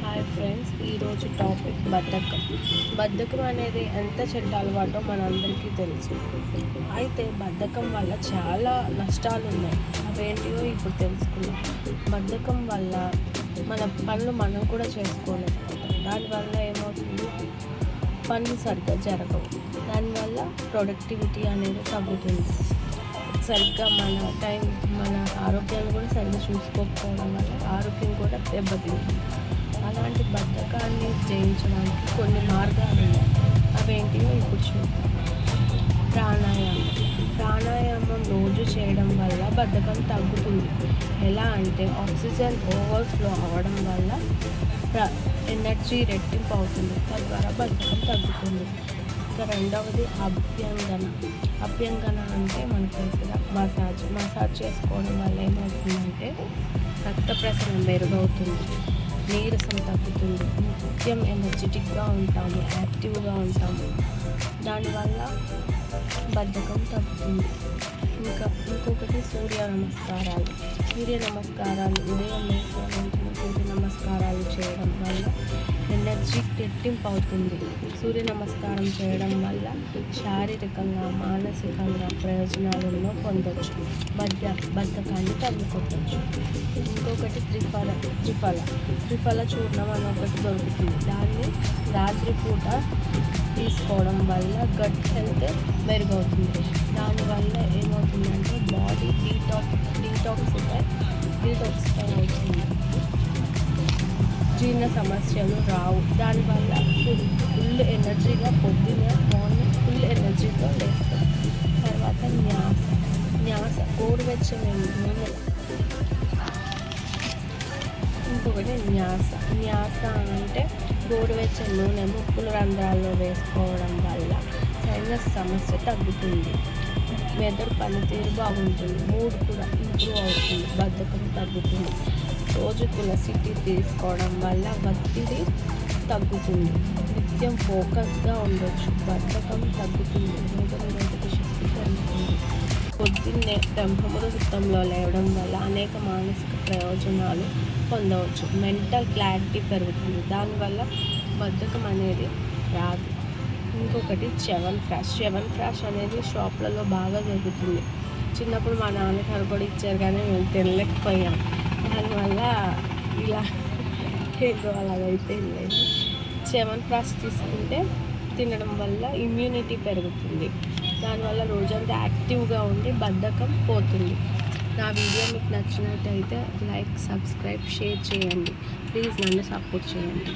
Hi friends, ఈరోజు topic బద్ధకం. బద్ధకం అనేది ఎంత చెడ్డ అలవాటో మనందరికీ తెలుసు. అయితే బద్ధకం వల్ల చాలా నష్టాలు ఉన్నాయి. అవేంటివో ఇప్పుడు తెలుసుకుందాం. బద్ధకం వల్ల మన పనులు మనం కూడా చేసుకోలేకపోతాం. దానివల్ల ఏమవుతుంది, పనులు సరిగ్గా జరగవు. దానివల్ల ప్రొడక్టివిటీ అనేది తగ్గుతుంది. సరిగ్గా మన ఆరోగ్యాన్ని కూడా సరిగ్గా చూసుకోకపోవడం వల్ల ఆరోగ్యం కూడా దెబ్బతింటుంది. అలాంటి బద్ధకాన్ని జయించడానికి కొన్ని మార్గాలు ఉన్నాయి. అవేంటివో ఇప్పుడు చూద్దాం. ప్రాణాయామం రోజు చేయడం వల్ల బద్ధకం తగ్గుతుంది. ఎలా అంటే ఆక్సిజన్ ఓవర్ఫ్లో అవ్వడం వల్ల ఎనర్జీ రెట్టింపు అవుతుంది. తద్వారా బద్ధకం తగ్గుతుంది. ఇంకా రెండవది అభ్యంగన అంటే మనకు తెలుసుగా మసాజ్ చేసుకోవడం వల్ల ఏమవుతుందంటే రక్త ప్రసరణ మెరుగవుతుంది, నీరసం తగ్గుతుంది, నిత్యం ఎనర్జెటిక్గా ఉంటాము, యాక్టివ్గా ఉంటాము. దానివల్ల బద్ధకం తగ్గుతుంది. ఇంకొకటి సూర్య నమస్కారాలు ఉదయం లేచిన వెంటనే సూర్య నమస్కారాలు చేయడం వల్ల ఎనర్జీ రెట్టింపు అవుతుంది. సూర్య నమస్కారం చేయడం వల్ల శారీరకంగా మానసికంగా ప్రయోజనాలను పొందొచ్చు. బద్ధకాన్ని తగ్గుకోవచ్చు. ఇంకొకటి త్రిఫల చూర్ణం అని ఒకటి దొరుకుతుంది. దాన్ని రాత్రిపూట తీసుకోవడం వల్ల గట్ హెల్త్ మెరుగవుతుంది. దానివల్ల ఏమవుతుందంటే బాడీ డీటాక్సిఫై అవుతుంది. జీర్ణ సమస్యలు రావు. దానివల్ల ఫుల్ ఎనర్జీగా మార్నింగ్ ఫుల్ ఎనర్జీతో లేస్తాం. తర్వాత న్యాస గోరువెచ్చని నూనె. ఇంకొకటి న్యాస అంటే గోరువెచ్చని నూనె ముక్కుల రంధ్రాల్లో వేసుకోవడం వల్ల సైనస్ సమస్య తగ్గుతుంది. మెదడు పనితీరు బాగుంటుంది. మూడ్ కూడా ఇంప్రూవ్ అవుతుంది. బద్ధకం తగ్గుతుంది. రోజు తులసి టీ తీసుకోవడం వల్ల ఒత్తిడి తగ్గుతుంది. నిత్యం ఫోకస్గా ఉండొచ్చు. బద్ధకం తగ్గుతుంది. రోగనిరోధక శక్తి పెరుగుతుంది. పొద్దున్నే బ్రహ్మముహూర్తంలో లేవడం వల్ల అనేక మానసిక ప్రయోజనాలు పొందవచ్చు. మెంటల్ క్లారిటీ పెరుగుతుంది. దానివల్ల బద్ధకం అనేది రాదు. ఇంకొకటి చ్యవన్ ప్రాష్ అనేది షాప్లలో బాగా దొరుకుతుంది. చిన్నప్పుడు మా నాన్నగారు కూడా ఇచ్చారు, కానీ మేము తినలేకపోయాం. దానివల్ల ఇలా ఏదో అలాగైపోయింది. చ్యవన్ ప్రాష్ తీసుకుంటే తినడం వల్ల ఇమ్యూనిటీ పెరుగుతుంది. దానివల్ల రోజంతా యాక్టివ్గా ఉండి బద్ధకం పోతుంది. నా వీడియో మీకు నచ్చినట్టయితే లైక్, సబ్స్క్రైబ్, షేర్ చేయండి. ప్లీజ్ నన్ను సపోర్ట్ చేయండి.